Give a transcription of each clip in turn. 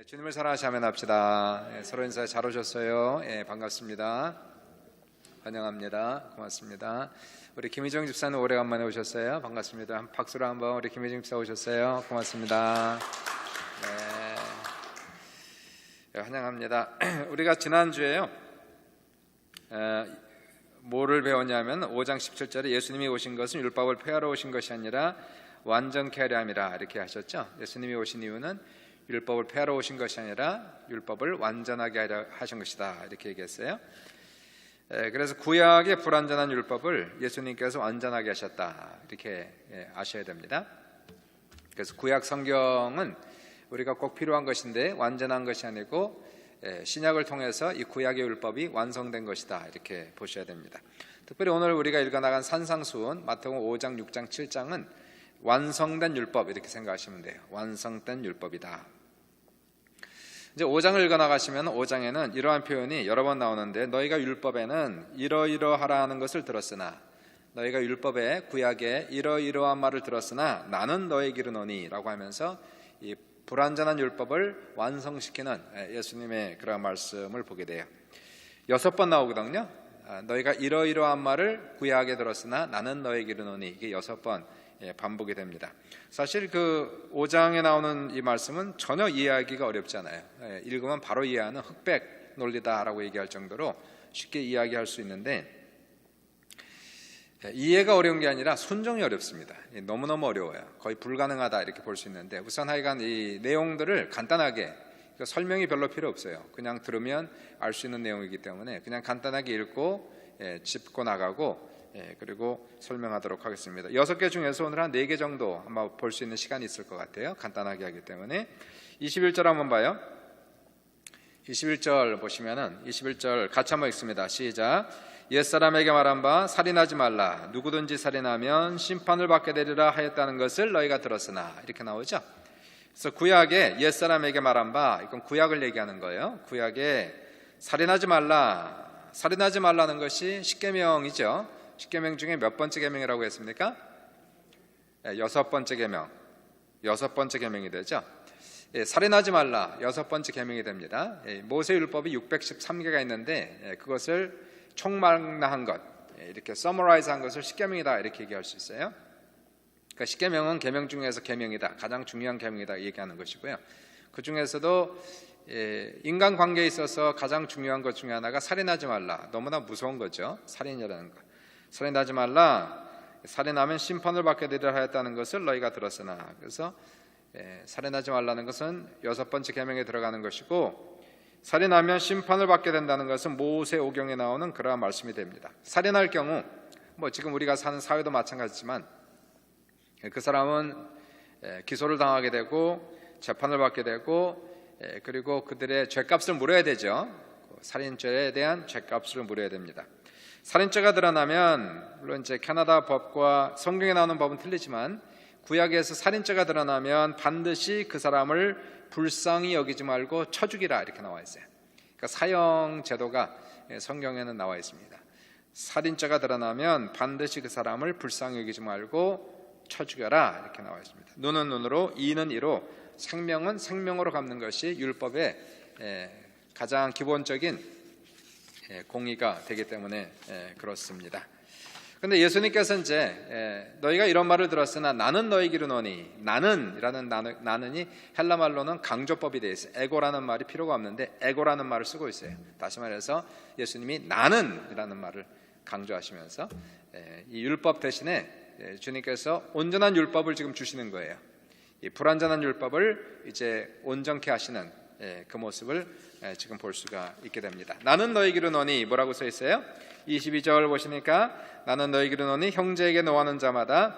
주님을 사랑하시 아멘 합시다. 서로 인사에 잘 오셨어요. 반갑습니다. 환영합니다. 고맙습니다. 우리 김희정 집사님 오래간만에 오셨어요. 반갑습니다. 박수로 한번 우리 김희정 집사 오셨어요. 고맙습니다. 환영합니다. 우리가 지난주에요 뭐를 배웠냐면 5장 17절에 예수님이 오신 것은 율법을 폐하러 오신 것이 아니라 완전케 하려 함이라 이렇게 하셨죠. 예수님이 오신 이유는 율법을 폐하러 오신 것이 아니라 율법을 완전하게 하려 하신 것이다 이렇게 얘기했어요. 그래서 구약의 불완전한 율법을 예수님께서 완전하게 하셨다 이렇게 아셔야 됩니다. 그래서 구약 성경은 우리가 꼭 필요한 것인데 완전한 것이 아니고 신약을 통해서 이 구약의 율법이 완성된 것이다 이렇게 보셔야 됩니다. 특별히 오늘 우리가 읽어나간 산상수훈 마태복음 5장, 6장, 7장은 완성된 율법 이렇게 생각하시면 돼요. 완성된 율법이다. 이제 5장을 읽어나가시면 5장에는 이러한 표현이 여러 번 나오는데 너희가 율법에는 이러이러하라 하는 것을 들었으나 너희가 율법에 구약에 이러이러한 말을 들었으나 나는 너에게 이르노니 라고 하면서 이 불완전한 율법을 완성시키는 예수님의 그런 말씀을 보게 돼요. 6번 나오거든요. 너희가 이러이러한 말을 구약에 들었으나 나는 너에게 이르노니 이게 6번 반복이 됩니다. 사실 그 5장에 나오는 이 말씀은 전혀 이해하기가 어렵지 않아요. 읽으면 바로 이해하는 흑백 논리다라고 얘기할 정도로 쉽게 이야기할 수 있는데 이해가 어려운 게 아니라 순종이 어렵습니다. 너무너무 어려워요. 거의 불가능하다 이렇게 볼 수 있는데 우선 하여간 이 내용들을 간단하게 설명이 별로 필요 없어요. 그냥 들으면 알 수 있는 내용이기 때문에 그냥 간단하게 읽고 짚고 나가고 그리고 설명하도록 하겠습니다. 6개 중에서 오늘 한 4개 정도 아마 볼 수 있는 시간이 있을 것 같아요. 간단하게 하기 때문에 21절 한번 봐요. 21절 보시면은 21절 같이 한번 읽습니다. 시작. 옛사람에게 말한 바 살인하지 말라. 누구든지 살인하면 심판을 받게 되리라 하였다는 것을 너희가 들었으나 이렇게 나오죠. 그래서 구약에 옛사람에게 말한 바 이건 구약을 얘기하는 거예요. 구약에 살인하지 말라. 살인하지 말라는 것이 십계명이죠. 십계명 중에 몇 번째 계명이라고 했습니까? 6번째 계명. 6번째 계명이 되죠. 살인하지 말라 6번째 계명이 됩니다. 모세율법이 613개가 있는데 그것을 총망라한 것, 이렇게 서머라이즈한 것을 십계명이다 이렇게 얘기할 수 있어요. 그러니까 십계명은 계명 중에서 계명이다, 가장 중요한 계명이다 얘기하는 것이고요. 그 중에서도 인간관계에 있어서 가장 중요한 것 중에 하나가 살인하지 말라. 너무나 무서운 거죠. 살인이라는 것. 살인하지 말라. 살인하면 심판을 받게 되리라 하였다는 것을 너희가 들었으나. 그래서 살인하지 말라는 것은 6번째 계명에 들어가는 것이고 살인하면 심판을 받게 된다는 것은 모세오경에 나오는 그러한 말씀이 됩니다. 살인할 경우 지금 우리가 사는 사회도 마찬가지지만 그 사람은 기소를 당하게 되고 재판을 받게 되고 그리고 그들의 죄값을 물어야 되죠. 살인죄에 대한 죄값을 물어야 됩니다. 살인죄가 드러나면 물론 이제 캐나다 법과 성경에 나오는 법은 틀리지만 구약에서 살인죄가 드러나면 반드시 그 사람을 불쌍히 여기지 말고 쳐 죽이라 이렇게 나와 있어요. 그러니까 사형 제도가 성경에는 나와 있습니다. 살인죄가 드러나면 반드시 그 사람을 불쌍히 여기지 말고 쳐 죽여라 이렇게 나와 있습니다. 눈은 눈으로 이는 이로 생명은 생명으로 갚는 것이 율법의 가장 기본적인 공의가 되기 때문에 그렇습니다. 근데 예수님께서 이제 너희가 이런 말을 들었으나 나는 너에게 이르노니 나는이라는 나는이 헬라 말로는 강조법이 되어 있어요. 에고라는 말이 필요가 없는데 에고라는 말을 쓰고 있어요. 다시 말해서 예수님이 나는이라는 말을 강조하시면서 이 율법 대신에 주님께서 온전한 율법을 지금 주시는 거예요. 이 불완전한 율법을 이제 온전케 하시는 그 모습을 지금 볼 수가 있게 됩니다. 나는 너에게 이르노니 뭐라고 써 있어요? 22절 보시니까 나는 너에게 이르노니 형제에게 노하는 자마다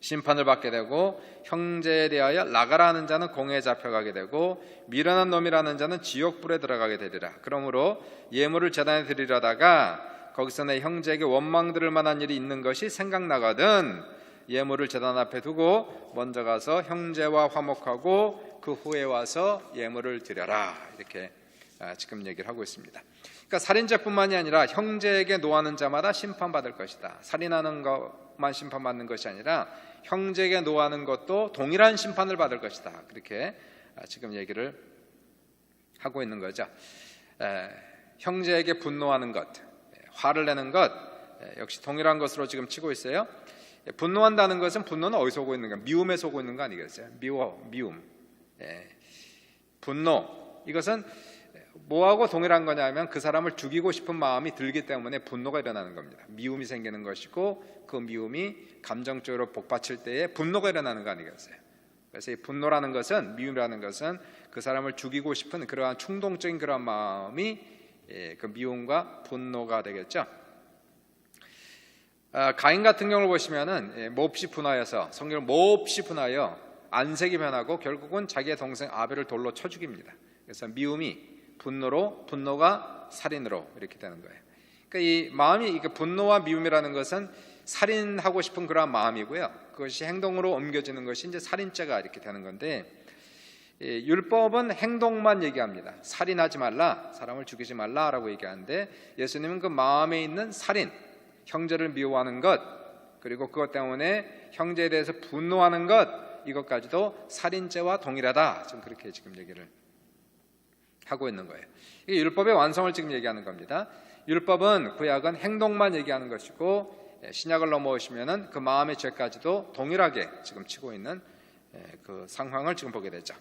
심판을 받게 되고 형제에 대하여 나가라 하는 자는 공회에 잡혀가게 되고 미련한 놈이라는 자는 지옥불에 들어가게 되리라. 그러므로 예물을 제단에 드리려다가 거기서 내 형제에게 원망 들을 만한 일이 있는 것이 생각나거든 예물을 제단 앞에 두고 먼저 가서 형제와 화목하고 그 후에 와서 예물을 드려라 이렇게 지금 얘기를 하고 있습니다. 그러니까 살인죄뿐만이 아니라 형제에게 노하는 자마다 심판받을 것이다. 살인하는 것만 심판받는 것이 아니라 형제에게 노하는 것도 동일한 심판을 받을 것이다. 그렇게 지금 얘기를 하고 있는 거죠. 형제에게 분노하는 것, 화를 내는 것, 역시 동일한 것으로 지금 치고 있어요. 분노한다는 것은, 분노는 어디서 오고 있는가? 미움에서 오고 있는 거 아니겠어요? 미움. 분노, 이것은 뭐하고 동일한 거냐면 그 사람을 죽이고 싶은 마음이 들기 때문에 분노가 일어나는 겁니다. 미움이 생기는 것이고, 그 미움이 감정적으로 복받칠 때에 분노가 일어나는 거 아니겠어요? 그래서 이 분노라는 것은, 미움이라는 것은 그 사람을 죽이고 싶은 그러한 충동적인 그런 마음이 그 미움과 분노가 되겠죠. 가인 같은 경우를 보시면은 몹시 분하여서, 성경을 몹시 분하여 안색이 변하고 결국은 자기의 동생 아벨을 돌로 쳐 죽입니다. 그래서 미움이 분노로, 분노가 살인으로 이렇게 되는 거예요. 그러니까 이 마음이, 분노와 미움이라는 것은 살인하고 싶은 그런 마음이고요. 그것이 행동으로 옮겨지는 것이 이제 살인죄가 이렇게 되는 건데, 율법은 행동만 얘기합니다. 살인하지 말라, 사람을 죽이지 말라라고 얘기하는데, 예수님은 그 마음에 있는 살인, 형제를 미워하는 것, 그리고 그것 때문에 형제에 대해서 분노하는 것, 이것까지도 살인죄와 동일하다, 지금 그렇게 지금 얘기를 하고 있는 거예요. 이게 율법의 완성을 지금 얘기하는 겁니다. 율법은, 구약은 행동만 얘기하는 것이고, 신약을 넘어오시면은 그 마음의 죄까지도 동일하게 지금 치고 있는 그 상황을 지금 보게 되죠.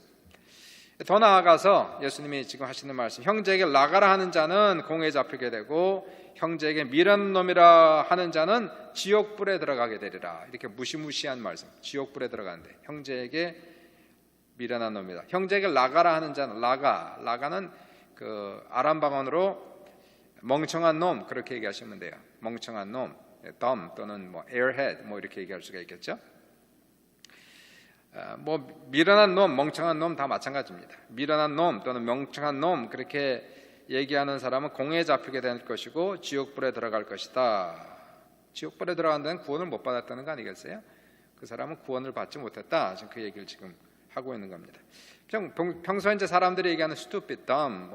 더 나아가서 예수님이 지금 하시는 말씀, 형제에게 나가라 하는 자는 공회에 잡히게 되고 형제에게 미련한 놈이라 하는 자는 지옥불에 들어가게 되리라. 이렇게 무시무시한 말씀, 지옥불에 들어가는데, 형제에게 미련한 놈이다. 형제에게 나가라 하는 자는, 라가는 그 아람 방언으로 멍청한 놈, 그렇게 얘기하시면 돼요. 멍청한 놈, dumb 또는 airhead 이렇게 얘기할 수가 있겠죠. 미련한 놈, 멍청한 놈 다 마찬가지입니다. 미련한 놈 또는 멍청한 놈, 그렇게 얘기하는 사람은 공회에 잡히게 될 것이고 지옥불에 들어갈 것이다. 지옥불에 들어간 데는 구원을 못 받았다는 거 아니겠어요? 그 사람은 구원을 받지 못했다. 지금 그 얘기를 지금 하고 있는 겁니다. 평소에 이제 사람들이 얘기하는 stupid, dumb,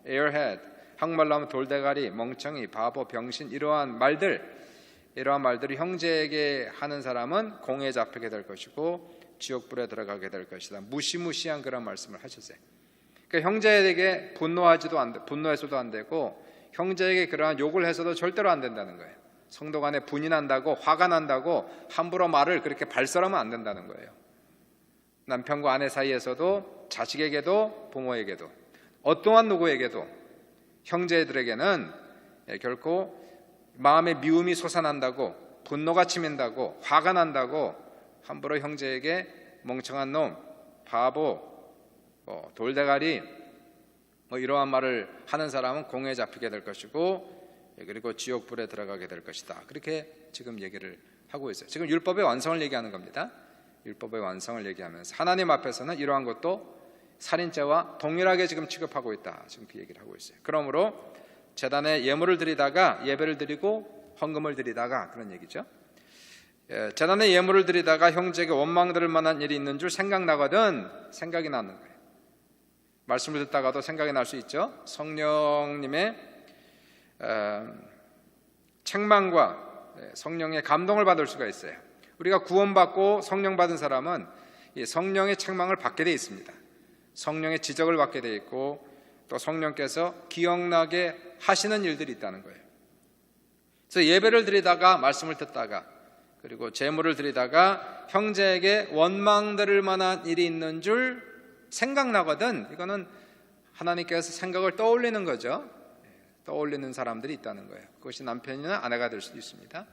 airhead, 한국말로 하면 돌대가리, 멍청이, 바보, 병신, 이러한 말들을 형제에게 하는 사람은 공회에 잡히게 될 것이고 지옥불에 들어가게 될 것이다. 무시무시한 그런 말씀을 하셨어요. 그러니까 형제에게 분노해서도 안 되고 형제에게 그러한 욕을 해서도 절대로 안 된다는 거예요. 성도 간에 분이 난다고, 화가 난다고 함부로 말을 그렇게 발설하면 안 된다는 거예요. 남편과 아내 사이에서도, 자식에게도, 부모에게도, 어떠한 누구에게도, 형제들에게는 결코 마음의 미움이 솟아난다고, 분노가 치민다고, 화가 난다고 함부로 형제에게 멍청한 놈, 바보, 돌대가리 이러한 말을 하는 사람은 공회에 잡히게 될 것이고 그리고 지옥불에 들어가게 될 것이다. 그렇게 지금 얘기를 하고 있어요. 지금 율법의 완성을 얘기하는 겁니다. 율법의 완성을 얘기하면서 하나님 앞에서는 이러한 것도 살인죄와 동일하게 지금 취급하고 있다. 지금 그 얘기를 하고 있어요. 그러므로 제단에 예물을 드리다가, 예배를 드리고 헌금을 드리다가, 그런 얘기죠. 제단에 예물을 드리다가 형제에게 원망 들을 만한 일이 있는 줄 생각나거든, 생각이 나는 거예요. 말씀을 듣다가도 생각이 날 수 있죠. 성령님의 책망과 성령의 감동을 받을 수가 있어요. 우리가 구원받고 성령 받은 사람은 성령의 책망을 받게 돼 있습니다. 성령의 지적을 받게 돼 있고 또 성령께서 기억나게 하시는 일들이 있다는 거예요. 그래서 예배를 드리다가, 말씀을 듣다가, 그리고 제물을 드리다가 형제에게 원망 들을 만한 일이 있는 줄 생각나거든. 이거는 하나님께서 생각을 떠올리는 거죠. 떠올리는 사람들이 있다는 거예요. 그것이 남편이나 아내가 될 수도 있습니다.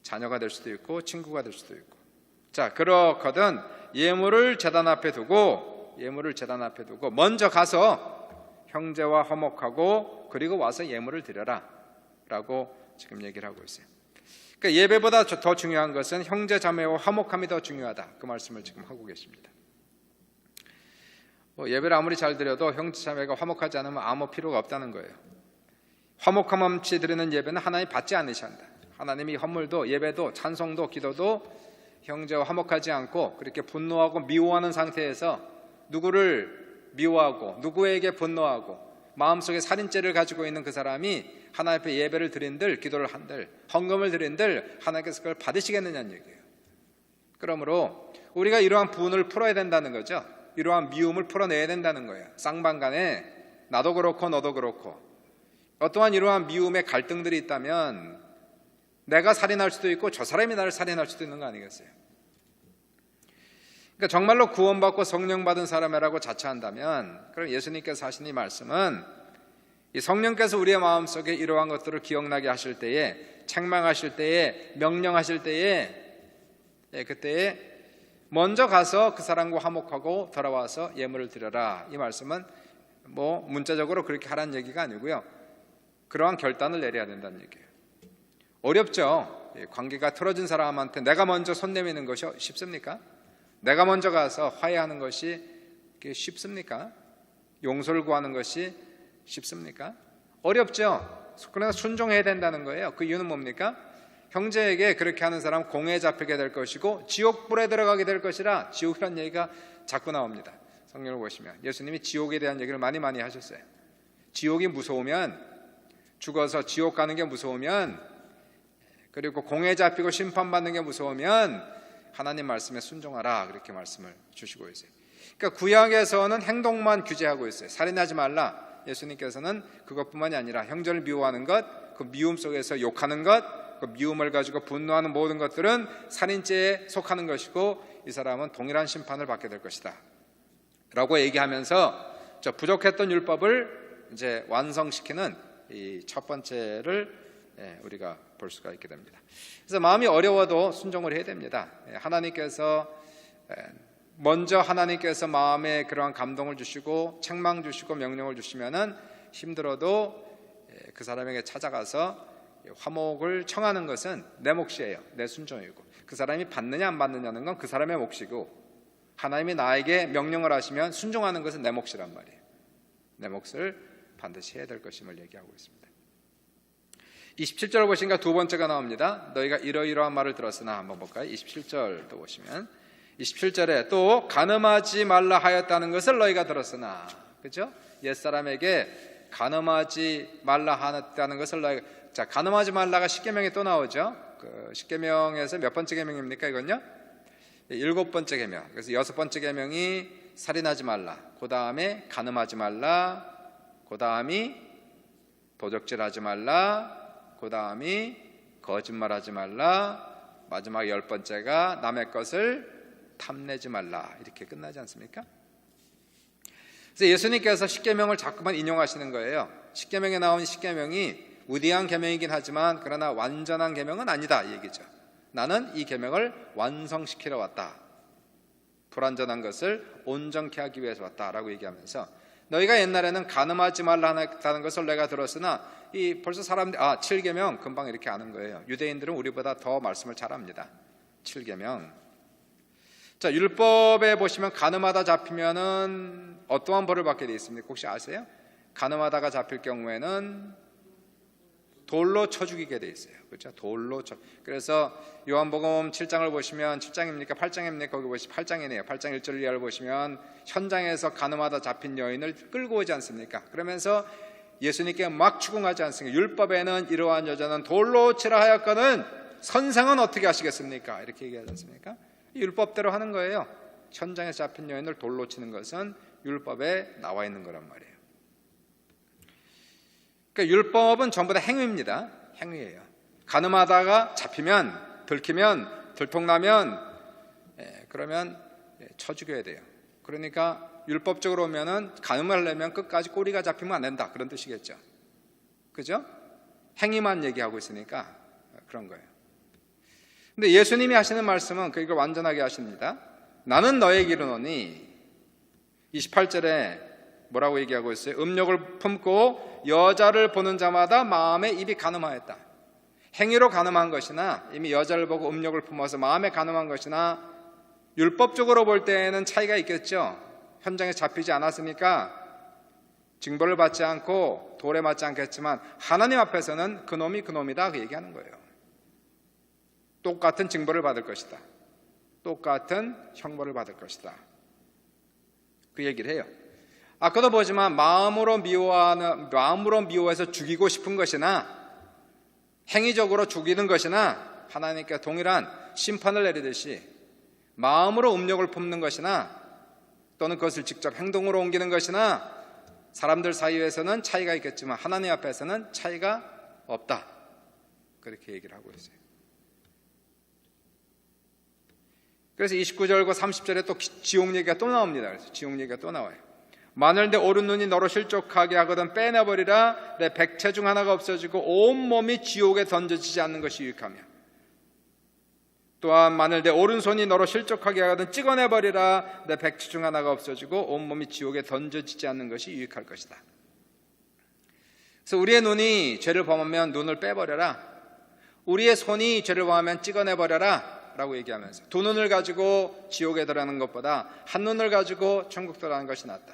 자녀가 될 수도 있고 친구가 될 수도 있고. 자, 그렇거든 예물을 제단 앞에 두고 먼저 가서 형제와 화목하고 그리고 와서 예물을 드려라 라고 지금 얘기를 하고 있어요. 그러니까 예배보다 더 중요한 것은 형제 자매와 화목함이 더 중요하다. 그 말씀을 지금 하고 계십니다. 예배를 아무리 잘 드려도 형제 자매가 화목하지 않으면 아무 필요가 없다는 거예요. 화목함 없이 드리는 예배는 하나님 받지 않으신다. 하나님이 헌물도, 예배도, 찬송도, 기도도 형제와 화목하지 않고 그렇게 분노하고 미워하는 상태에서 누구를 미워하고 누구에게 분노하고 마음속에 살인죄를 가지고 있는 그 사람이 하나님 앞에 예배를 드린들, 기도를 한들, 헌금을 드린들 하나님께서 그걸 받으시겠느냐는 얘기예요. 그러므로 우리가 이러한 분을 풀어야 된다는 거죠. 이러한 미움을 풀어내야 된다는 거예요. 쌍방간에 나도 그렇고 너도 그렇고 어떠한 이러한 미움의 갈등들이 있다면 내가 살인할 수도 있고 저 사람이 나를 살인할 수도 있는 거 아니겠어요? 그러니까 정말로 구원받고 성령 받은 사람이라고 자처한다면 그럼 예수님께서 하신 이 말씀은 이 성령께서 우리의 마음속에 이러한 것들을 기억나게 하실 때에, 책망하실 때에, 명령하실 때에, 그때에 먼저 가서 그 사람과 화목하고 돌아와서 예물을 드려라. 이 말씀은 뭐 문자적으로 그렇게 하라는 얘기가 아니고요, 그러한 결단을 내려야 된다는 얘기예요. 어렵죠. 관계가 틀어진 사람한테 내가 먼저 손 내미는 것이 쉽습니까? 내가 먼저 가서 화해하는 것이 쉽습니까? 용서를 구하는 것이 쉽습니까? 어렵죠. 그러나 순종해야 된다는 거예요. 그 이유는 뭡니까? 형제에게 그렇게 하는 사람 공에 잡히게 될 것이고 지옥불에 들어가게 될 것이라. 지옥이라는 얘기가 자꾸 나옵니다. 성경을 보시면 예수님이 지옥에 대한 얘기를 많이 하셨어요. 지옥이 무서우면, 죽어서 지옥 가는 게 무서우면, 그리고 공에 잡히고 심판받는 게 무서우면 하나님 말씀에 순종하라, 그렇게 말씀을 주시고 있어요. 그러니까 구약에서는 행동만 규제하고 있어요. 살인하지 말라. 예수님께서는 그것뿐만이 아니라 형제를 미워하는 것, 그 미움 속에서 욕하는 것, 그 미움을 가지고 분노하는 모든 것들은 살인죄에 속하는 것이고 이 사람은 동일한 심판을 받게 될 것이다 라고 얘기하면서 저 부족했던 율법을 이제 완성시키는 이 첫 번째를 우리가 볼 수가 있게 됩니다. 그래서 마음이 어려워도 순종을 해야 됩니다. 하나님께서 먼저 하나님께서 마음에 그러한 감동을 주시고 책망 주시고 명령을 주시면은 힘들어도 그 사람에게 찾아가서 화목을 청하는 것은 내 몫이에요. 내 순종이고, 그 사람이 받느냐 안 받느냐는 건 그 사람의 몫이고, 하나님이 나에게 명령을 하시면 순종하는 것은 내 몫이란 말이에요. 내 몫을 반드시 해야 될 것임을 얘기하고 있습니다. 27절 보시니까 두 번째가 나옵니다. 너희가 이러이러한 말을 들었으나, 한번 볼까요? 27절도 보시면 27절에 또 간음하지 말라 하였다는 것을 너희가 들었으나, 그렇죠? 옛사람에게 간음하지 말라 하였다는 것을 너희가, 자, 간음하지 말라가 십계명에 또 나오죠. 그 십계명에서 몇 번째 계명입니까? 이건요? 7번째 계명. 그래서 6번째 계명이 살인하지 말라, 그 다음에 간음하지 말라, 그 다음이 도적질하지 말라, 그 다음이 거짓말하지 말라, 마지막 10번째가 남의 것을 탐내지 말라, 이렇게 끝나지 않습니까? 그래서 예수님께서 십계명을 자꾸만 인용하시는 거예요. 십계명에 나온 십계명이 우디한 계명이긴 하지만 그러나 완전한 계명은 아니다, 이 얘기죠. 나는 이 계명을 완성시키러 왔다, 불완전한 것을 온전케 하기 위해서 왔다라고 얘기하면서, 너희가 옛날에는 간음하지 말라 하는 것을 내가 들었으나, 이 벌써 사람들 7계명 금방 이렇게 아는 거예요. 유대인들은 우리보다 더 말씀을 잘합니다. 7계명. 자, 율법에 보시면 간음하다 잡히면은 어떠한 벌을 받게 되어 있습니까? 혹시 아세요? 간음하다가 잡힐 경우에는 돌로 쳐 죽이게 돼 있어요. 그렇죠? 돌로 쳐. 그래서 요한복음 7장을 보시면 7장입니까? 8장입니까? 거기 보시면 8장이네요. 8장 1절 이하를 보시면 현장에서 간음하다 잡힌 여인을 끌고 오지 않습니까? 그러면서 예수님께 막 추궁하지 않습니까? 율법에는 이러한 여자는 돌로 치라 하였거든 선생은 어떻게 하시겠습니까? 이렇게 얘기하지 않습니까? 율법대로 하는 거예요. 현장에서 잡힌 여인을 돌로 치는 것은 율법에 나와 있는 거란 말이에요. 그러니까 율법은 전부 다 행위입니다. 행위예요. 간음하다가 잡히면, 들키면, 들통나면 그러면 쳐 죽여야 돼요. 그러니까 율법적으로 보면은 간음을 하려면 끝까지 꼬리가 잡히면 안 된다, 그런 뜻이겠죠. 그죠? 행위만 얘기하고 있으니까 그런 거예요. 근데 예수님이 하시는 말씀은 그걸 완전하게 하십니다. 나는 너에게 이르노니, 28절에 뭐라고 얘기하고 있어요? 음욕을 품고 여자를 보는 자마다 마음에 입이 간음하였다. 행위로 간음한 것이나 이미 여자를 보고 음욕을 품어서 마음에 간음한 것이나 율법적으로 볼 때에는 차이가 있겠죠. 현장에 잡히지 않았으니까 징벌을 받지 않고 돌에 맞지 않겠지만 하나님 앞에서는 그놈이 그놈이다, 그 얘기하는 거예요. 똑같은 징벌을 받을 것이다, 똑같은 형벌을 받을 것이다, 그 얘기를 해요. 아까도 보지만 마음으로 미워해서 죽이고 싶은 것이나 행위적으로 죽이는 것이나 하나님께 동일한 심판을 내리듯이 마음으로 음욕을 품는 것이나 또는 그것을 직접 행동으로 옮기는 것이나 사람들 사이에서는 차이가 있겠지만 하나님 앞에서는 차이가 없다. 그렇게 얘기를 하고 있어요. 그래서 29절과 30절에 또 지옥 얘기가 또 나옵니다. 그래서 지옥 얘기가 또 나와요. 만일 내 오른 눈이 너로 실족하게 하거든 빼내버리라. 내 백체 중 하나가 없어지고 온몸이 지옥에 던져지지 않는 것이 유익하며, 또한 만일 내 오른손이 너로 실족하게 하거든 찍어내버리라. 내 백체 중 하나가 없어지고 온몸이 지옥에 던져지지 않는 것이 유익할 것이다. 그래서 우리의 눈이 죄를 범하면 눈을 빼버려라. 우리의 손이 죄를 범하면 찍어내버려라 라고 얘기하면서 두 눈을 가지고 지옥에 들어가는 것보다 한 눈을 가지고 천국 들어가는 것이 낫다.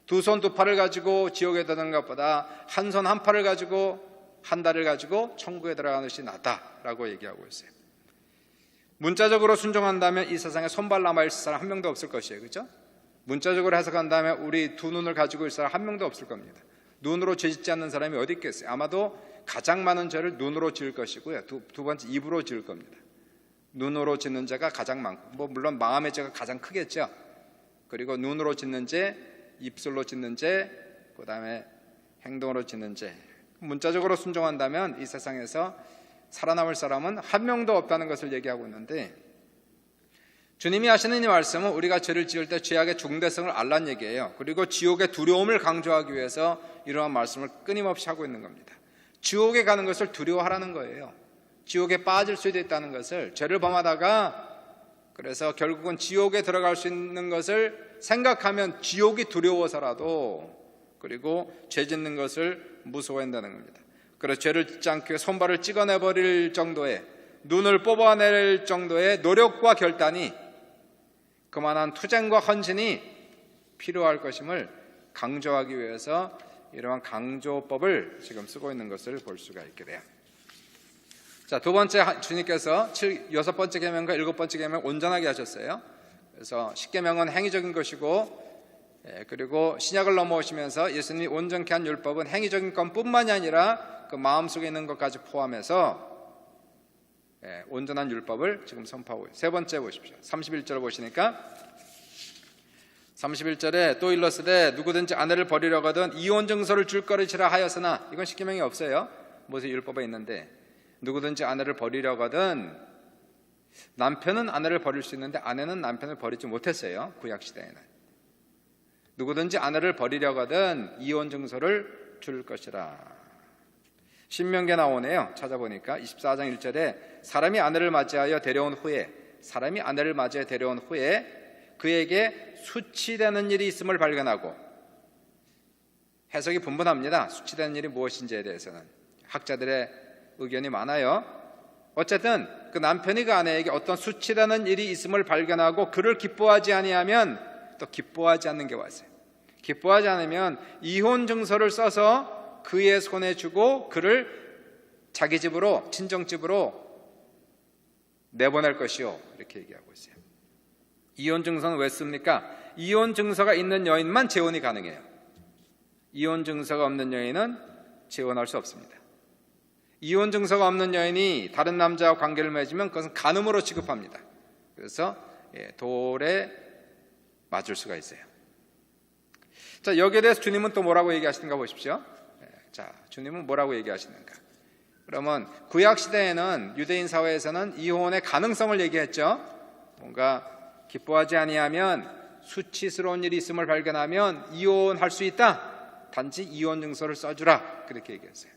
두 손 두 팔을 가지고 지옥에 들어가는 것보다 한 손 한 팔을 가지고 한 다리를 가지고 천국에 들어가는 것이 낫다라고 얘기하고 있어요. 문자적으로 순종한다면 이 세상에 손발 남아있을 사람 한 명도 없을 것이에요. 그렇죠? 문자적으로 해석한다면 우리 두 눈을 가지고 있을 사람 한 명도 없을 겁니다. 눈으로 죄 짓지 않는 사람이 어디 있겠어요? 아마도 가장 많은 죄를 눈으로 지을 것이고요. 두 번째 입으로 지을 겁니다. 눈으로 짓는 죄가 가장 많고, 물론 마음의 죄가 가장 크겠죠. 그리고 눈으로 짓는 죄, 입술로 짓는 죄, 그 다음에 행동으로 짓는 죄. 문자적으로 순종한다면 이 세상에서 살아남을 사람은 한 명도 없다는 것을 얘기하고 있는데, 주님이 하시는 이 말씀은 우리가 죄를 지을 때 죄악의 중대성을 알란 얘기예요. 그리고 지옥의 두려움을 강조하기 위해서 이러한 말씀을 끊임없이 하고 있는 겁니다. 지옥에 가는 것을 두려워하라는 거예요. 지옥에 빠질 수도 있다는 것을, 죄를 범하다가 그래서 결국은 지옥에 들어갈 수 있는 것을 생각하면 지옥이 두려워서라도, 그리고 죄 짓는 것을 무서워한다는 겁니다. 그래서 죄를 짓지 않기 위해 손발을 찍어내버릴 정도의, 눈을 뽑아낼 정도의 노력과 결단이, 그만한 투쟁과 헌신이 필요할 것임을 강조하기 위해서 이러한 강조법을 지금 쓰고 있는 것을 볼 수가 있게 돼요. 자, 두 번째, 주님께서 여섯 번째 계명과 일곱 번째 계명을 온전하게 하셨어요. 그래서 10계명은 행위적인 것이고, 그리고 신약을 넘어오시면서 예수님이 온전케 한 율법은 행위적인 것뿐만이 아니라 그 마음속에 있는 것까지 포함해서 온전한 율법을 지금 선포하고 있어요. 세 번째 보십시오. 31절 보시니까 31절에 또 일렀으되 누구든지 아내를 버리려거든 이혼 증서를 줄 것이라 하였으나, 이건 10계명이 없어요. 모세 율법에 있는데, 누구든지 아내를 버리려거든, 남편은 아내를 버릴 수 있는데 아내는 남편을 버리지 못했어요. 구약시대에는. 누구든지 아내를 버리려거든 이혼 증서를 줄 것이라. 신명기에 나오네요. 찾아보니까 24장 1절에 사람이 아내를 맞이하여 데려온 후에, 사람이 아내를 맞이하여 데려온 후에 그에게 수치되는 일이 있음을 발견하고, 해석이 분분합니다. 수치되는 일이 무엇인지에 대해서는 학자들의 의견이 많아요. 어쨌든 그 남편이 그 아내에게 어떤 수치되는 일이 있음을 발견하고 그를 기뻐하지 아니하면, 또 기뻐하지 않는 게 왔어요. 기뻐하지 않으면 이혼 증서를 써서 그의 손에 주고 그를 자기 집으로, 친정집으로 내보낼 것이요, 이렇게 얘기하고 있어요. 이혼 증서는 왜 씁니까? 이혼 증서가 있는 여인만 재혼이 가능해요. 이혼 증서가 없는 여인은 재혼할 수 없습니다. 이혼 증서가 없는 여인이 다른 남자와 관계를 맺으면 그것은 간음으로 취급합니다. 그래서 돌에 맞을 수가 있어요. 자, 여기에 대해서 주님은 또 뭐라고 얘기하시는가 보십시오. 자, 주님은 뭐라고 얘기하시는가? 그러면 구약시대에는, 유대인 사회에서는 이혼의 가능성을 얘기했죠. 뭔가 기뻐하지 아니하면, 수치스러운 일이 있음을 발견하면 이혼할 수 있다. 단지 이혼 증서를 써주라. 그렇게 얘기했어요.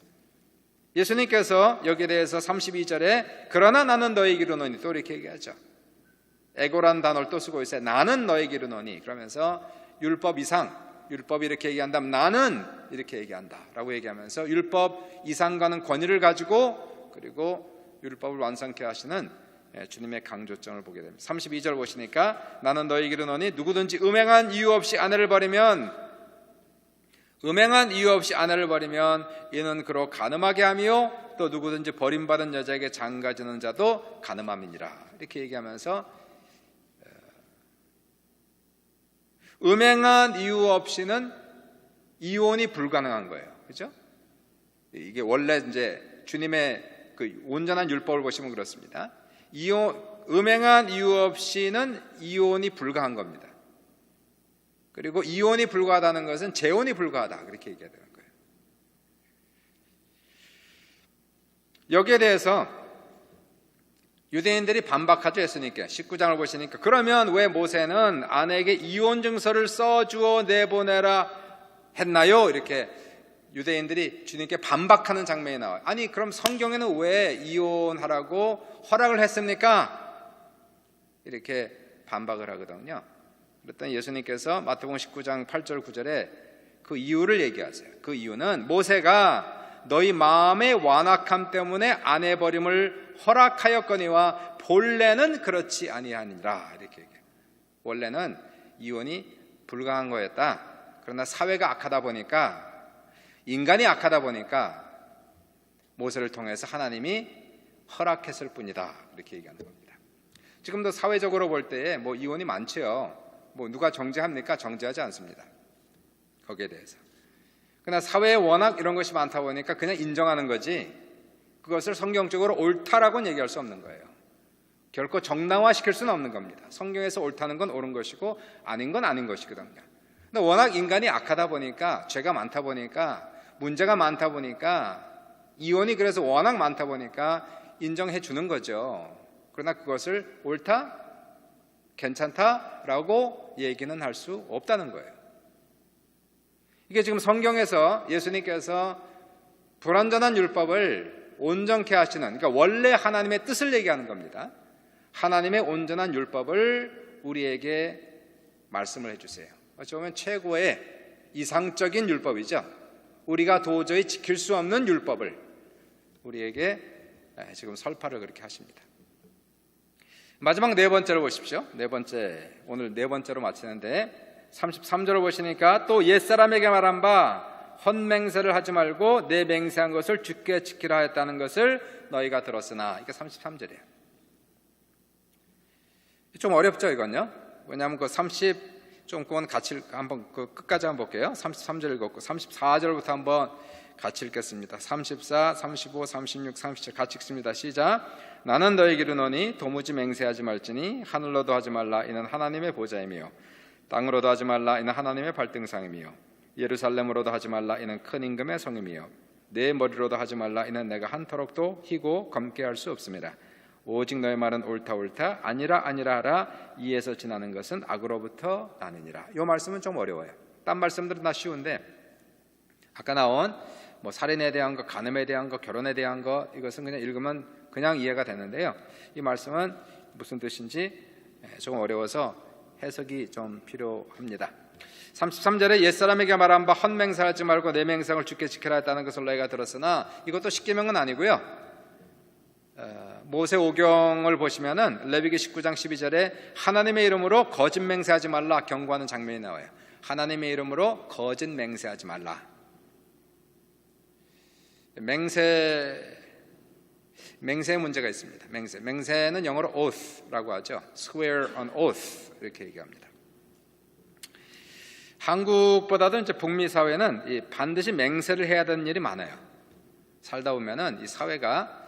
예수님께서 여기에 대해서 32절에 그러나 나는 너에게 이르노니, 또 이렇게 얘기하죠. 에고라는 단어를 또 쓰고 있어요. 나는 너에게 이르노니. 그러면서 율법 이상, 율법이 이렇게 얘기한다면 나는 이렇게 얘기한다 라고 얘기하면서 율법 이상 가는 권위를 가지고, 그리고 율법을 완성케 하시는 주님의 강조점을 보게 됩니다. 32절 보시니까 나는 너에게 이르노니 누구든지 음행한 이유 없이 아내를 버리면, 음행한 이유 없이 아내를 버리면 이는 그로 간음하게 하며, 또 누구든지 버림받은 여자에게 장가지는 자도 간음함이니라. 이렇게 얘기하면서 음행한 이유 없이는 이혼이 불가능한 거예요. 그죠? 이게 원래 이제 주님의 그 온전한 율법을 보시면 그렇습니다. 음행한 이유 없이는 이혼이 불가한 겁니다. 그리고 이혼이 불가하다는 것은 재혼이 불가하다, 그렇게 얘기해야 되는 거예요. 여기에 대해서 유대인들이 반박하죠. 예수님께 19장을 보시니까 그러면 왜 모세는 아내에게 이혼 증서를 써주어 내보내라 했나요? 이렇게 유대인들이 주님께 반박하는 장면이 나와요. 아니 그럼 성경에는 왜 이혼하라고 허락을 했습니까? 이렇게 반박을 하거든요. 그랬더니 예수님께서 마태복음 19장 8절 9절에 그 이유를 얘기하세요. 그 이유는 모세가 너희 마음의 완악함 때문에 아내 버림을 허락하였거니와 본래는 그렇지 아니하니라, 이렇게 얘기해요. 원래는 이혼이 불가한 거였다. 그러나 사회가 악하다 보니까, 인간이 악하다 보니까 모세를 통해서 하나님이 허락했을 뿐이다, 이렇게 얘기하는 겁니다. 지금도 사회적으로 볼 때에 뭐 이혼이 많죠. 뭐 누가 정죄합니까? 정죄하지 않습니다. 거기에 대해서. 그러나 사회에 워낙 이런 것이 많다 보니까 그냥 인정하는 거지, 그것을 성경적으로 옳다라고는 얘기할 수 없는 거예요. 결코 정당화시킬 수는 없는 겁니다. 성경에서 옳다는 건 옳은 것이고 아닌 건 아닌 것이거든요. 근데 워낙 인간이 악하다 보니까, 죄가 많다 보니까, 문제가 많다 보니까, 이혼이 그래서 워낙 많다 보니까 인정해 주는 거죠. 그러나 그것을 옳다? 괜찮다라고 얘기는 할 수 없다는 거예요. 이게 지금 성경에서 예수님께서 불완전한 율법을 온전케 하시는, 그러니까 원래 하나님의 뜻을 얘기하는 겁니다. 하나님의 온전한 율법을 우리에게 말씀을 해주세요. 어찌 보면 최고의 이상적인 율법이죠. 우리가 도저히 지킬 수 없는 율법을 우리에게 지금 설파를 그렇게 하십니다. 마지막 네 번째로 보십시오. 네 번째, 오늘 네 번째로 마치는데 33절을 보시니까 또 옛사람에게 말한 바 헛맹세를 하지 말고 내 맹세한 것을 주께 지키라 했다는 것을 너희가 들었으나, 이게 33절이에요. 좀 어렵죠 이건요. 왜냐하면 그 30, 그건 같이 한번 그 끝까지 한번 볼게요. 33절 읽었고 34절부터 한번 같이 읽겠습니다. 34, 35, 36, 37 같이 읽습니다. 시작. 나는 너에게 이르노니 도무지 맹세하지 말지니 하늘로도 하지 말라 이는 하나님의 보좌이며 땅으로도 하지 말라 이는 하나님의 발등상이며 예루살렘으로도 하지 말라 이는 큰 임금의 성이며 내 머리로도 하지 말라 이는 내가 한터럭도 희고 검게 할 수 없습니다. 오직 너의 말은 옳다 옳다 아니라 아니라 하라. 이에서 지나는 것은 악으로부터 나느니라. 이 말씀은 좀 어려워요. 딴 말씀들은 다 쉬운데 아까 나온 뭐 살인에 대한 거, 간음에 대한 거, 결혼에 대한 거, 이것은 그냥 읽으면 그냥 이해가 되는데요. 이 말씀은 무슨 뜻인지 조금 어려워서 해석이 좀 필요합니다. 33절에 옛사람에게 말한 바 헛맹세하지 말고 내 맹상을 주께 지키라 했다는 것을 너희가 들었으나, 이것도 십계명은 아니고요. 모세 오경을 보시면은 레위기 19장 12절에 하나님의 이름으로 거짓 맹세하지 말라 경고하는 장면이 나와요. 하나님의 이름으로 거짓 맹세하지 말라. 맹세에 문제가 있습니다. 맹세는 영어로 oath라고 하죠. swear on oath 이렇게 얘기합니다. 한국보다도 이제 북미 사회는 반드시 맹세를 해야 되는 일이 많아요. 살다 보면은 이 사회가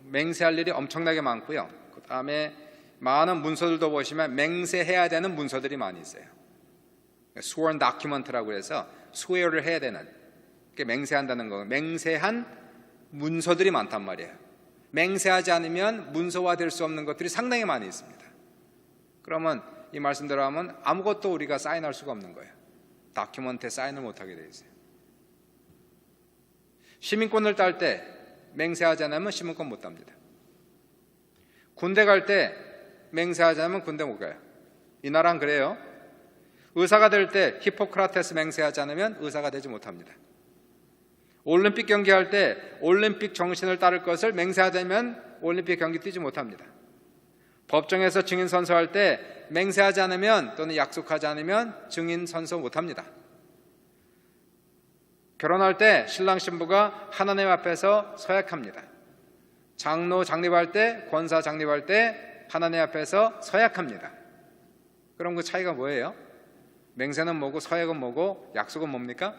맹세할 일이 엄청나게 많고요. 그 다음에 많은 문서들도 보시면 맹세해야 되는 문서들이 많이 있어요. sworn document라고 해서 swear를 해야 되는, 맹세한다는 거, 맹세한 문서들이 많단 말이에요. 맹세하지 않으면 문서화될 수 없는 것들이 상당히 많이 있습니다. 그러면 이 말씀대로 하면 아무것도 우리가 사인할 수가 없는 거예요. 다큐멘트에 사인을 못하게 돼 있어요. 시민권을 딸 때 맹세하지 않으면 시민권 못 땁니다. 군대 갈 때 맹세하지 않으면 군대 못 가요. 이 나라는 그래요. 의사가 될 때 히포크라테스 맹세하지 않으면 의사가 되지 못합니다. 올림픽 경기할 때 올림픽 정신을 따를 것을 맹세하지 않으면 올림픽 경기 뛰지 못합니다. 법정에서 증인 선서할 때 맹세하지 않으면 또는 약속하지 않으면 증인 선서 못합니다. 결혼할 때 신랑 신부가 하나님 앞에서 서약합니다. 장로 장립할 때, 권사 장립할 때 하나님 앞에서 서약합니다. 그럼 그 차이가 뭐예요? 맹세는 뭐고 서약은 뭐고 약속은 뭡니까?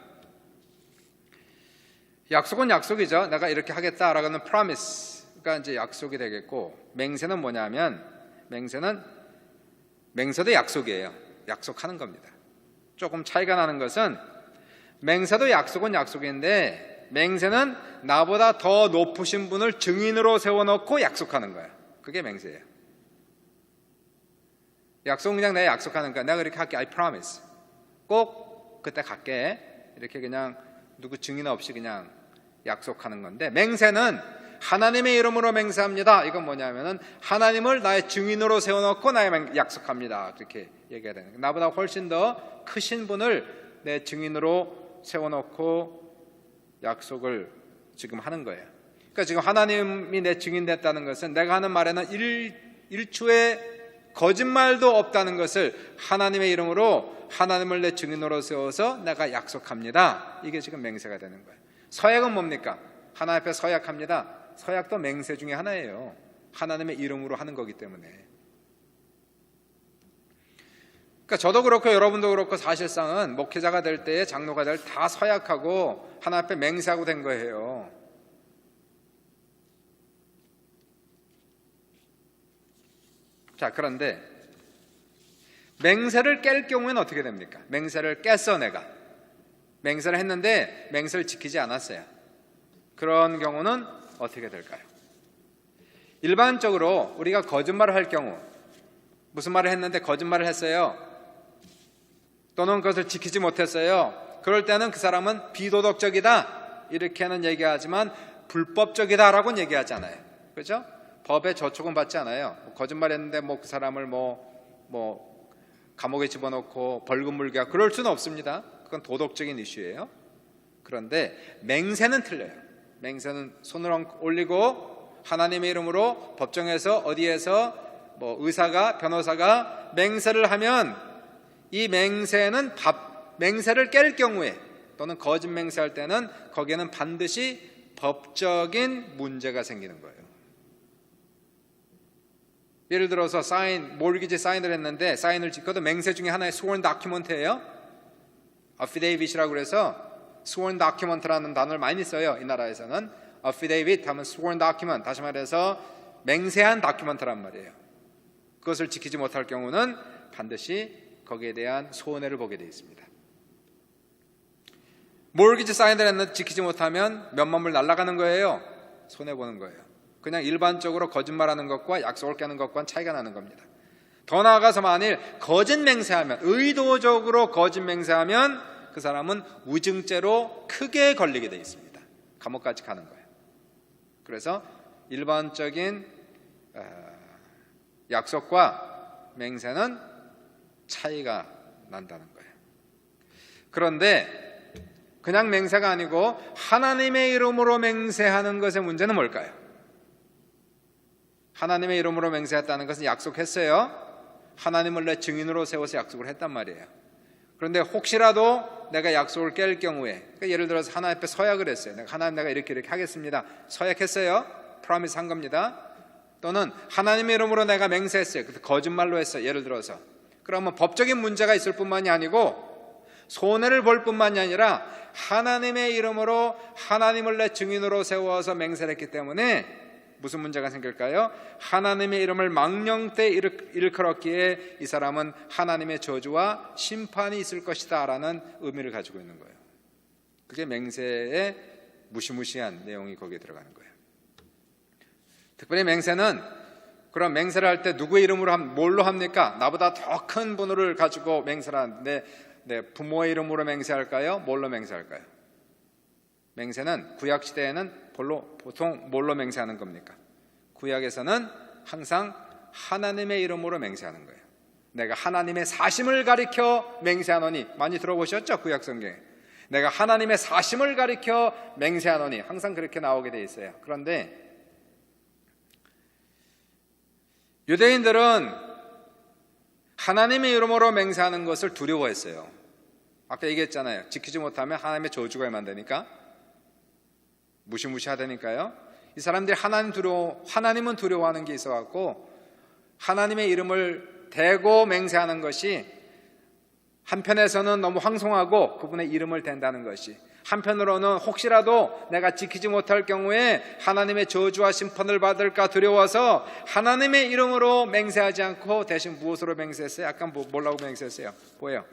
약속은 약속이죠. 내가 이렇게 하겠다라고 하는 promise가 이제 약속이 되겠고, 맹세는 뭐냐면 맹세도 약속이에요. 약속하는 겁니다. 조금 차이가 나는 것은 맹세도 약속은 약속인데 맹세는 나보다 더 높으신 분을 증인으로 세워놓고 약속하는 거예요. 그게 맹세예요. 약속은 그냥 내가 약속하는 거야. 내가 그렇게 할게. I promise. 꼭 그때 갈게. 이렇게 그냥 누구 증인 없이 그냥 약속하는 건데, 맹세는 하나님의 이름으로 맹세합니다. 이건 뭐냐면은 하나님을 나의 증인으로 세워놓고 나의 약속합니다. 그렇게 얘기해야 되는 거예요. 나보다 훨씬 더 크신 분을 내 증인으로 세워놓고 약속을 지금 하는 거예요. 그러니까 지금 하나님이 내 증인 됐다는 것은 내가 하는 말에는 일초에 거짓말도 없다는 것을 하나님의 이름으로 하나님을 내 증인으로 세워서 내가 약속합니다. 이게 지금 맹세가 되는 거예요. 서약은 뭡니까? 하나님 앞에 서약합니다. 서약도 맹세 중에 하나예요. 하나님의 이름으로 하는 거기 때문에. 그러니까 저도 그렇고 여러분도 그렇고 사실상은 목회자가 될 때에 장로가 될 때 다 서약하고 하나님 앞에 맹세하고 된 거예요. 자, 그런데 맹세를 깰 경우에는 어떻게 됩니까? 맹세를 깼어, 내가. 맹세를 했는데 맹세를 지키지 않았어요. 그런 경우는 어떻게 될까요? 일반적으로 우리가 거짓말을 할 경우, 무슨 말을 했는데 거짓말을 했어요. 또는 그것을 지키지 못했어요. 그럴 때는 그 사람은 비도덕적이다 이렇게는 얘기하지만 불법적이다라고는 얘기하지 않아요. 그렇죠? 법에 저촉은 받지 않아요. 거짓말했는데 그 사람을 감옥에 집어넣고 벌금 물게 하고 그럴 수는 없습니다. 그건 도덕적인 이슈예요. 그런데 맹세는 틀려요. 맹세는 손을 올리고 하나님의 이름으로 법정에서 어디에서 의사가 변호사가 맹세를 하면 이 맹세는 맹세를 깰 경우에 또는 거짓 맹세할 때는 거기에는 반드시 법적인 문제가 생기는 거예요. 예를 들어서 모르기지 사인을 했는데 사인을 짓거든 맹세 중에 하나의 sworn document예요. affidavit이라고 그래서 sworn document라는 단어를 많이 써요. 이 나라에서는 affidavit 하면 sworn document, 다시 말해서 맹세한 다큐멘트란 말이에요. 그것을 지키지 못할 경우는 반드시 거기에 대한 손해를 보게 되어 있습니다. 모르기지 사인을 했는데 지키지 못하면 몇만 불 날아가는 거예요. 손해보는 거예요. 그냥 일반적으로 거짓말하는 것과 약속을 깨는 것과는 차이가 나는 겁니다. 더 나아가서 만일 거짓 맹세하면, 의도적으로 거짓 맹세하면 그 사람은 위증죄로 크게 걸리게 되어 있습니다. 감옥까지 가는 거예요. 그래서 일반적인 약속과 맹세는 차이가 난다는 거예요. 그런데 그냥 맹세가 아니고 하나님의 이름으로 맹세하는 것의 문제는 뭘까요? 하나님의 이름으로 맹세했다는 것은 약속했어요. 하나님을 내 증인으로 세워서 약속을 했단 말이에요. 그런데 혹시라도 내가 약속을 깰 경우에, 그러니까 예를 들어서 하나님 앞에 서약을 했어요. 하나님 내가 이렇게 하겠습니다. 서약했어요. 프로미스 한 겁니다. 또는 하나님의 이름으로 내가 맹세했어요. 거짓말로 했어요. 예를 들어서. 그러면 법적인 문제가 있을 뿐만이 아니고 손해를 볼 뿐만이 아니라 하나님의 이름으로 하나님을 내 증인으로 세워서 맹세를 했기 때문에 무슨 문제가 생길까요? 하나님의 이름을 망령때 일컬었기에 이 사람은 하나님의 저주와 심판이 있을 것이다 라는 의미를 가지고 있는 거예요. 그게 맹세의 무시무시한 내용이 거기에 들어가는 거예요. 특별히 맹세는, 그럼 맹세를 할 때 누구의 이름으로 뭘로 합니까? 나보다 더 큰 분을 가지고 맹세를 하는데 부모의 이름으로 맹세할까요? 뭘로 맹세할까요? 맹세는 구약시대에는 보통 뭘로 맹세하는 겁니까? 구약에서는 항상 하나님의 이름으로 맹세하는 거예요. 내가 하나님의 사심을 가리켜 맹세하노니, 많이 들어보셨죠? 구약성경에 내가 하나님의 사심을 가리켜 맹세하노니 항상 그렇게 나오게 돼 있어요. 그런데 유대인들은 하나님의 이름으로 맹세하는 것을 두려워했어요. 아까 얘기했잖아요. 지키지 못하면 하나님의 저주가 임한다니까, 무시무시하다니까요. 이 사람들이 하나님은 두려워하는 게 있어갖고 하나님의 이름을 대고 맹세하는 것이 한편에서는 너무 황송하고 그분의 이름을 댄다는 것이, 한편으로는 혹시라도 내가 지키지 못할 경우에 하나님의 저주와 심판을 받을까 두려워서 하나님의 이름으로 맹세하지 않고 대신 무엇으로 맹세했어요? 아까 뭐라고 맹세했어요? 뭐예요?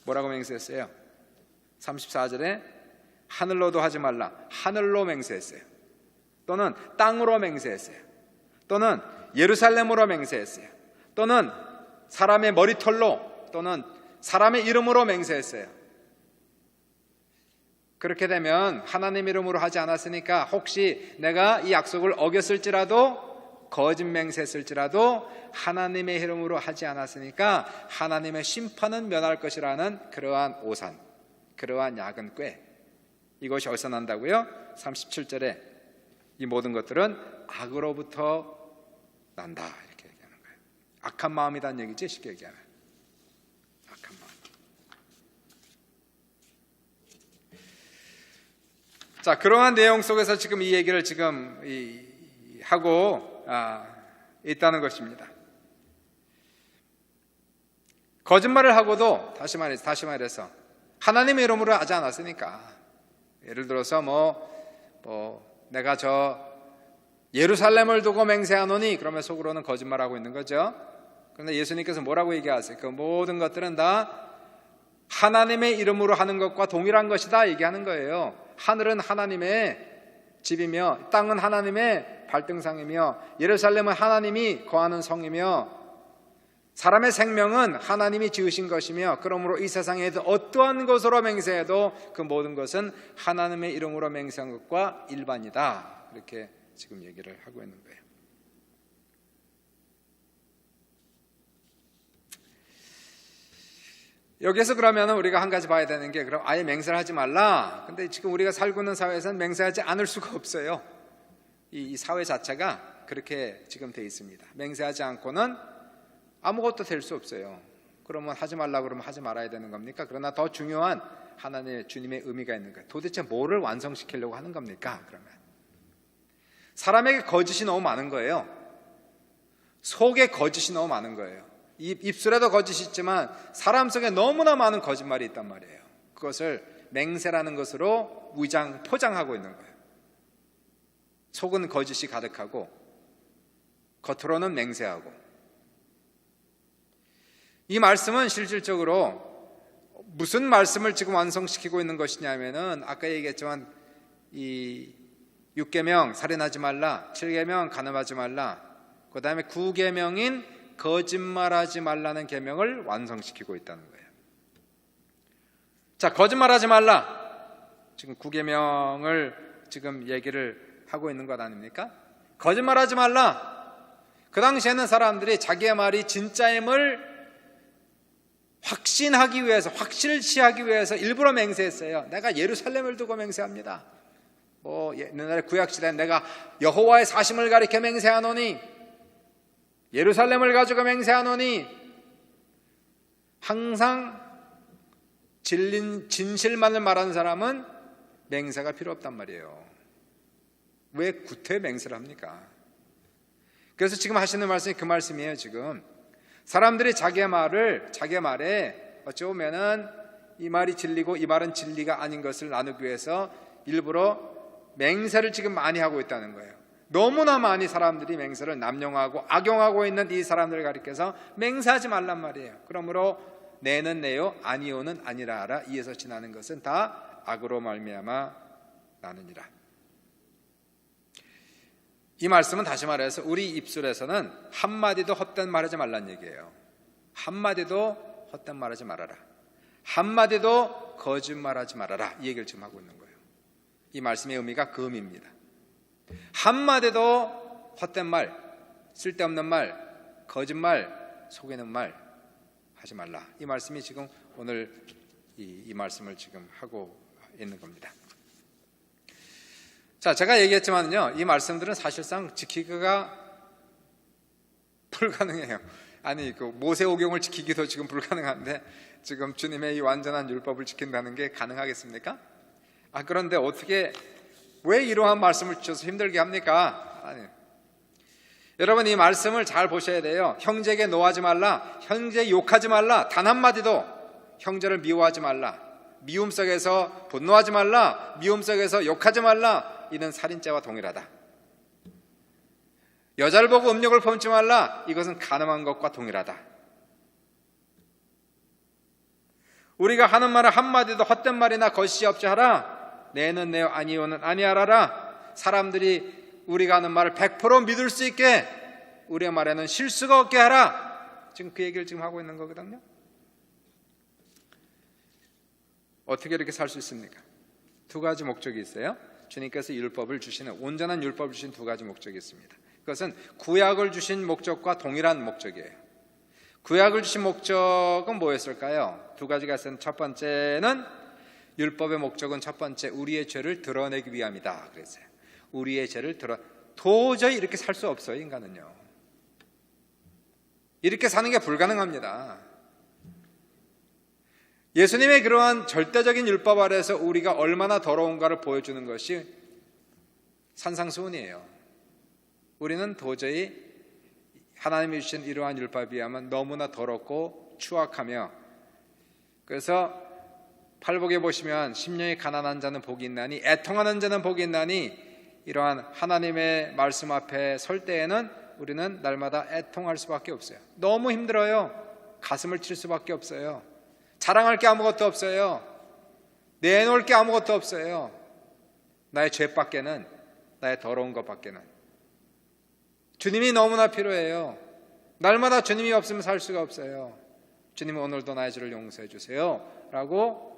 뭐라고 맹세했어요? 34절에 하늘로도 하지 말라. 하늘로 맹세했어요. 또는 땅으로 맹세했어요. 또는 예루살렘으로 맹세했어요. 또는 사람의 머리털로 또는 사람의 이름으로 맹세했어요. 그렇게 되면 하나님 이름으로 하지 않았으니까 혹시 내가 이 약속을 어겼을지라도 거짓 맹세했을지라도 하나님의 이름으로 하지 않았으니까 하나님의 심판은 면할 것이라는 그러한 오산, 그러한 야근 꾀, 이것이 어디서 난다고요? 37절에 이 모든 것들은 악으로부터 난다 이렇게 얘기하는 거예요. 악한 마음이란 얘기지, 쉽게 얘기하면 악한 마음. 자, 그러한 내용 속에서 지금 이 얘기를 지금 하고 있다는 것입니다. 거짓말을 하고도 다시 말해서 하나님의 이름으로 하지 않았으니까, 예를 들어서 내가 저 예루살렘을 두고 맹세하노니 그러면 속으로는 거짓말하고 있는 거죠. 그런데 예수님께서 뭐라고 얘기하세요? 그 모든 것들은 다 하나님의 이름으로 하는 것과 동일한 것이다 얘기하는 거예요. 하늘은 하나님의 집이며 땅은 하나님의 발등상이며 예루살렘은 하나님이 거하는 성이며 사람의 생명은 하나님이 지으신 것이며 그러므로 이 세상에서 어떠한 것으로 맹세해도 그 모든 것은 하나님의 이름으로 맹세한 것과 일반이다. 이렇게 지금 얘기를 하고 있는 거예요. 여기서 그러면 우리가 한 가지 봐야 되는 게, 그럼 아예 맹세를 하지 말라. 근데 지금 우리가 살고 있는 사회에서는 맹세하지 않을 수가 없어요. 이 사회 자체가 그렇게 지금 돼 있습니다. 맹세하지 않고는 아무것도 될 수 없어요. 그러면 하지 말라 그러면 하지 말아야 되는 겁니까? 그러나 더 중요한 하나님의 주님의 의미가 있는 거예요. 도대체 뭐를 완성시키려고 하는 겁니까? 그러면 사람에게 거짓이 너무 많은 거예요. 속에 거짓이 너무 많은 거예요. 입술에도 거짓이 있지만 사람 속에 너무나 많은 거짓말이 있단 말이에요. 그것을 맹세라는 것으로 포장하고 있는 거예요. 속은 거짓이 가득하고 겉으로는 맹세하고. 이 말씀은 실질적으로 무슨 말씀을 지금 완성시키고 있는 것이냐면은 아까 얘기했지만 이 6계명 살인하지 말라, 7계명 간음하지 말라, 그 다음에 9계명인 거짓말하지 말라는 계명을 완성시키고 있다는 거예요. 자, 거짓말하지 말라. 지금 9계명을 지금 얘기를 하고 있는 것 아닙니까? 거짓말하지 말라. 그 당시에는 사람들이 자기의 말이 진짜임을 확신하기 위해서, 확실시하기 위해서 일부러 맹세했어요. 내가 예루살렘을 두고 맹세합니다. 옛날에 구약시대에 내가 여호와의 사심을 가리켜 맹세하노니, 예루살렘을 가지고 맹세하노니, 항상 진실만을 말하는 사람은 맹세가 필요 없단 말이에요. 왜 구태 맹세를 합니까? 그래서 지금 하시는 말씀이 그 말씀이에요. 지금 사람들이 자기의 말에 어찌 보면은 이 말이 진리고 이 말은 진리가 아닌 것을 나누기 위해서 일부러 맹세를 지금 많이 하고 있다는 거예요. 너무나 많이 사람들이 맹세를 남용하고 악용하고 있는 이 사람들을 가리켜서 맹세하지 말란 말이에요. 그러므로 네는 네요 아니요는 아니라 하라. 이에서 지나는 것은 다 악으로 말미암아 나느니라. 이 말씀은 다시 말해서 우리 입술에서는 한마디도 헛된 말하지 말란 얘기예요. 한마디도 헛된 말하지 말아라. 한마디도 거짓말하지 말아라. 이 얘기를 지금 하고 있는 거예요. 이 말씀의 의미가 그 의미입니다. 한마디도 헛된 말, 쓸데없는 말, 거짓말, 속이는 말 하지 말라. 이 말씀이 지금 오늘 이 말씀을 지금 하고 있는 겁니다. 자, 제가 얘기했지만요, 이 말씀들은 사실상 지키기가 불가능해요. 아니, 그 모세오경을 지키기도 지금 불가능한데 지금 주님의 이 완전한 율법을 지킨다는 게 가능하겠습니까? 그런데 어떻게, 왜 이러한 말씀을 주셔서 힘들게 합니까? 아니, 여러분 이 말씀을 잘 보셔야 돼요. 형제에게 노하지 말라, 형제 욕하지 말라, 단 한마디도 형제를 미워하지 말라. 미움 속에서 분노하지 말라, 미움 속에서 욕하지 말라, 이는 살인죄와 동일하다. 여자를 보고 음욕을 품지 말라, 이것은 간음한 것과 동일하다. 우리가 하는 말을 한마디도 헛된 말이나 거짓이 없이 하라. 네는 네요 아니요는 아니하라라. 사람들이 우리가 하는 말을 100% 믿을 수 있게, 우리의 말에는 실수가 없게 하라. 지금 그 얘기를 지금 하고 있는 거거든요. 어떻게 이렇게 살 수 있습니까? 두 가지 목적이 있어요. 주님께서 율법을 주시는, 온전한 율법을 주신 두 가지 목적이 있습니다. 그것은 구약을 주신 목적과 동일한 목적이에요. 구약을 주신 목적은 뭐였을까요? 두 가지가 있었는데, 첫 번째는 율법의 목적은 첫 번째, 우리의 죄를 드러내기 위함이다 그랬어요. 우리의 죄를 도저히 이렇게 살 수 없어요. 인간은요, 이렇게 사는 게 불가능합니다. 예수님의 그러한 절대적인 율법 아래에서 우리가 얼마나 더러운가를 보여주는 것이 산상수훈이에요. 우리는 도저히 하나님이 주신 이러한 율법에 비하면 너무나 더럽고 추악하며, 그래서 팔복에 보시면 심령이 가난한 자는 복이 있나니 애통하는 자는 복이 있나니, 이러한 하나님의 말씀 앞에 설 때에는 우리는 날마다 애통할 수밖에 없어요. 너무 힘들어요. 가슴을 칠 수밖에 없어요. 자랑할 게 아무것도 없어요. 내놓을 게 아무것도 없어요. 나의 죄밖에는, 나의 더러운 것밖에는. 주님이 너무나 필요해요. 날마다 주님이 없으면 살 수가 없어요. 주님은 오늘도 나의 죄를 용서해 주세요 라고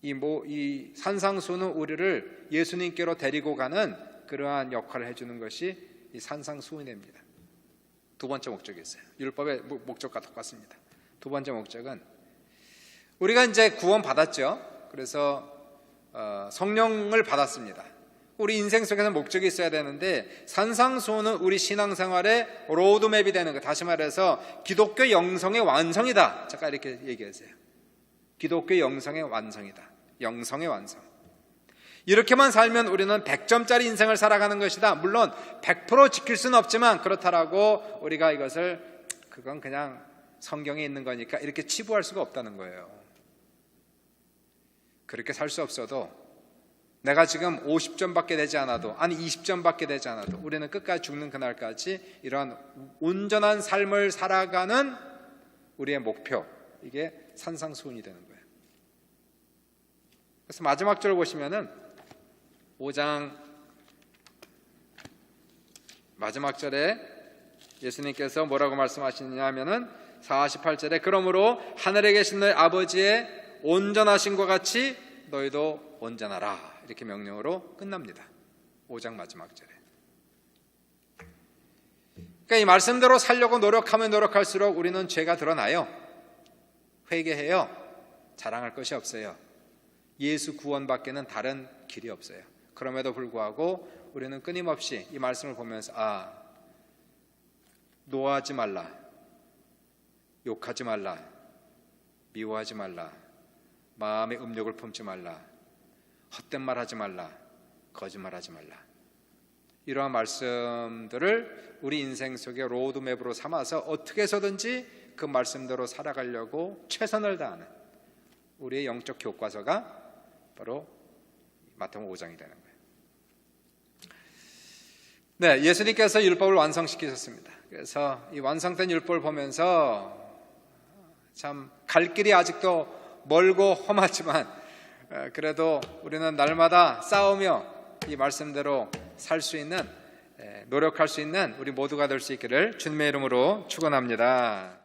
이 산상수훈은 우리를 예수님께로 데리고 가는 그러한 역할을 해주는 것이 이 산상수훈입니다. 두 번째 목적이 있어요. 율법의 목적과 똑같습니다. 두 번째 목적은, 우리가 이제 구원 받았죠. 그래서 성령을 받았습니다. 우리 인생 속에서 목적이 있어야 되는데, 산상수훈은 우리 신앙생활의 로드맵이 되는 거, 다시 말해서 기독교 영성의 완성이다. 잠깐 이렇게 얘기했어요. 기독교 영성의 완성이다. 영성의 완성. 이렇게만 살면 우리는 100점짜리 인생을 살아가는 것이다. 물론 100% 지킬 수는 없지만, 그렇다라고 우리가 이것을 그건 그냥 성경에 있는 거니까 이렇게 치부할 수가 없다는 거예요. 그렇게 살 수 없어도, 내가 지금 50점밖에 되지 않아도, 아니 20점밖에 되지 않아도, 우리는 끝까지 죽는 그날까지 이러한 온전한 삶을 살아가는 우리의 목표, 이게 산상수훈이 되는 거예요. 그래서 마지막 절 보시면은 5장 마지막 절에 예수님께서 뭐라고 말씀하시느냐 하면은 48절에 그러므로 하늘에 계신 너희 아버지의 온전하신 것 같이 너희도 온전하라, 이렇게 명령으로 끝납니다. 5장 마지막 절에. 그러니까 이 말씀대로 살려고 노력하면 노력할수록 우리는 죄가 드러나요. 회개해요. 자랑할 것이 없어요. 예수 구원밖에는 다른 길이 없어요. 그럼에도 불구하고 우리는 끊임없이 이 말씀을 보면서 노하지 말라, 욕하지 말라, 미워하지 말라, 마음의 음욕을 품지 말라, 헛된 말 하지 말라, 거짓말하지 말라, 이러한 말씀들을 우리 인생 속의 로드맵으로 삼아서 어떻게 해서든지 그 말씀대로 살아가려고 최선을 다하는 우리의 영적 교과서가 바로 마태복음 5장이 되는 거예요. 네, 예수님께서 율법을 완성시키셨습니다. 그래서 이 완성된 율법을 보면서 참 갈 길이 아직도 멀고 험하지만, 그래도 우리는 날마다 싸우며 이 말씀대로 살 수 있는, 노력할 수 있는 우리 모두가 될 수 있기를 주님의 이름으로 축원합니다.